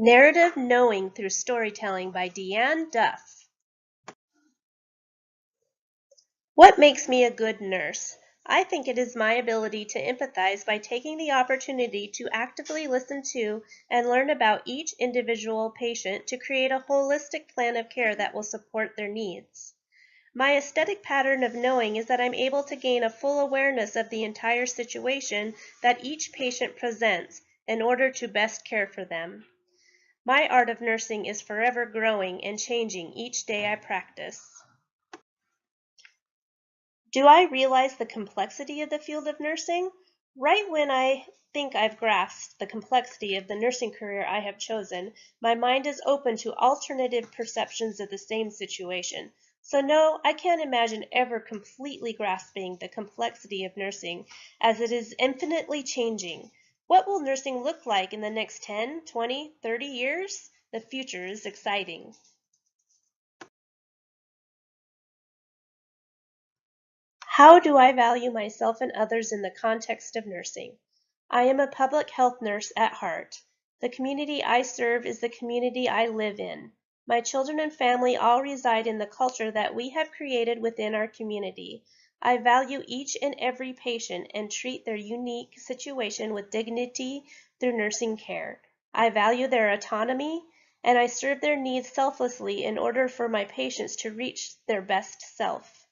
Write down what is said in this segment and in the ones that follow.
Narrative Knowing Through Storytelling by Duff. What makes me a good nurse? I think it is my ability to empathize by taking the opportunity to actively listen to and learn about each individual patient to create a holistic plan of care that will support their needs. My aesthetic pattern of knowing is that I'm able to gain a full awareness of the entire situation that each patient presents in order to best care for them. My art of nursing is forever growing and changing each day I practice. Do I realize the complexity of the field of nursing? Right when I think I've grasped the complexity of the nursing career I have chosen, my mind is open to alternative perceptions of the same situation. So no, I can't imagine ever completely grasping the complexity of nursing, as it is infinitely changing. What will nursing look like in the next 10, 20, 30 years? The future is exciting. How do I value myself and others in the context of nursing? I am a public health nurse at heart. The community I serve is the community I live in. My children and family all reside in the culture that we have created within our community. I value each and every patient and treat their unique situation with dignity through nursing care. I value their autonomy, and I serve their needs selflessly in order for my patients to reach their best self.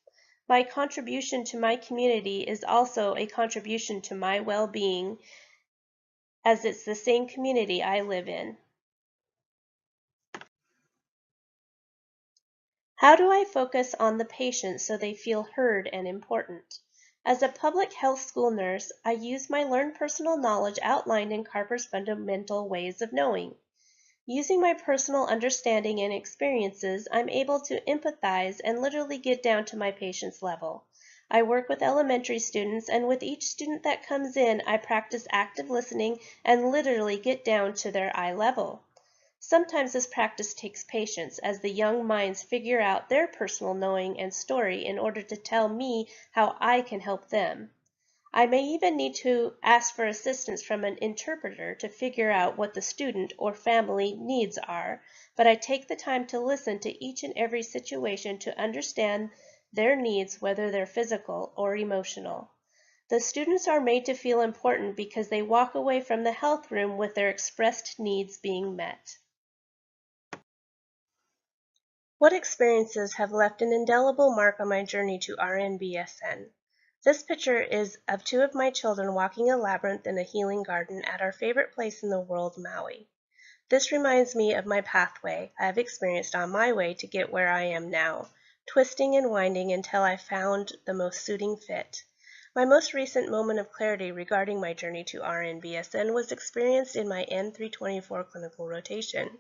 My contribution to my community is also a contribution to my well-being, as it's the same community I live in. How do I focus on the patient so they feel heard and important? As a public health school nurse, I use my learned personal knowledge outlined in Carper's Fundamental Ways of Knowing. Using my personal understanding and experiences, I'm able to empathize and literally get down to my patient's level. I work with elementary students, and with each student that comes in, I practice active listening and literally get down to their eye level. Sometimes this practice takes patience, as the young minds figure out their personal knowing and story in order to tell me how I can help them. I may even need to ask for assistance from an interpreter to figure out what the student or family needs are, but I take the time to listen to each and every situation to understand their needs, whether they're physical or emotional. The students are made to feel important because they walk away from the health room with their expressed needs being met. What experiences have left an indelible mark on my journey to RNBSN? This picture is of two of my children walking a labyrinth in a healing garden at our favorite place in the world, Maui. This reminds me of my pathway I have experienced on my way to get where I am now, twisting and winding until I found the most suiting fit. My most recent moment of clarity regarding my journey to RNBSN was experienced in my N324 clinical rotation.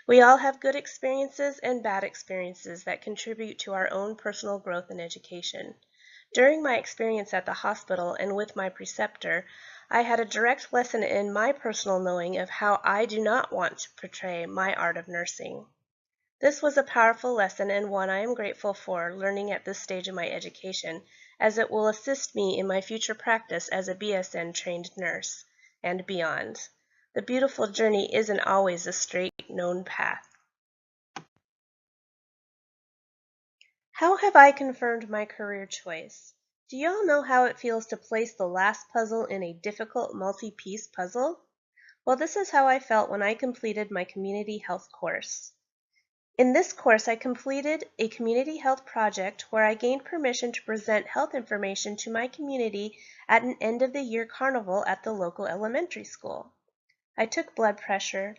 We all have good experiences and bad experiences that contribute to our own personal growth and education. During my experience at the hospital and with my preceptor, I had a direct lesson in my personal knowing of how I do not want to portray my art of nursing. This was a powerful lesson and one I am grateful for learning at this stage of my education, as it will assist me in my future practice as a BSN trained nurse and beyond. The beautiful journey isn't always a straight, known path. How have I confirmed my career choice? Do y'all know how it feels to place the last puzzle in a difficult multi-piece puzzle? Well, this is how I felt when I completed my community health course. In this course, I completed a community health project where I gained permission to present health information to my community at an end-of-the-year carnival at the local elementary school. I took blood pressure,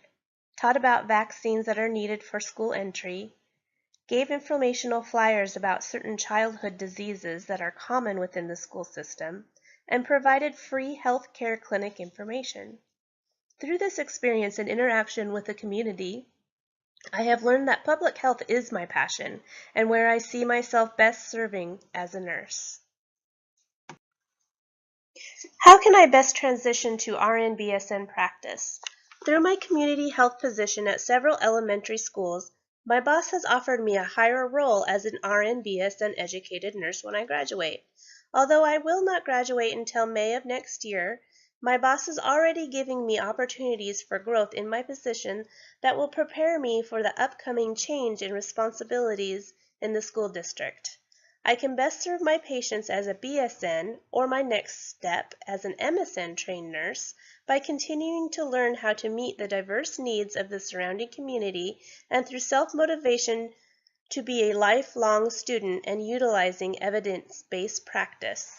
taught about vaccines that are needed for school entry, gave informational flyers about certain childhood diseases that are common within the school system, and provided free health care clinic information. Through this experience and interaction with the community, I have learned that public health is my passion and where I see myself best serving as a nurse. How can I best transition to RN-BSN practice? Through my community health position at several elementary schools, my boss has offered me a higher role as an RN-BSN educated nurse when I graduate. Although I will not graduate until May of next year, My boss is already giving me opportunities for growth in my position that will prepare me for the upcoming change in responsibilities in the school district. I can best serve my patients as a BSN or my next step as an MSN trained nurse by continuing to learn how to meet the diverse needs of the surrounding community and through self-motivation to be a lifelong student and utilizing evidence-based practice.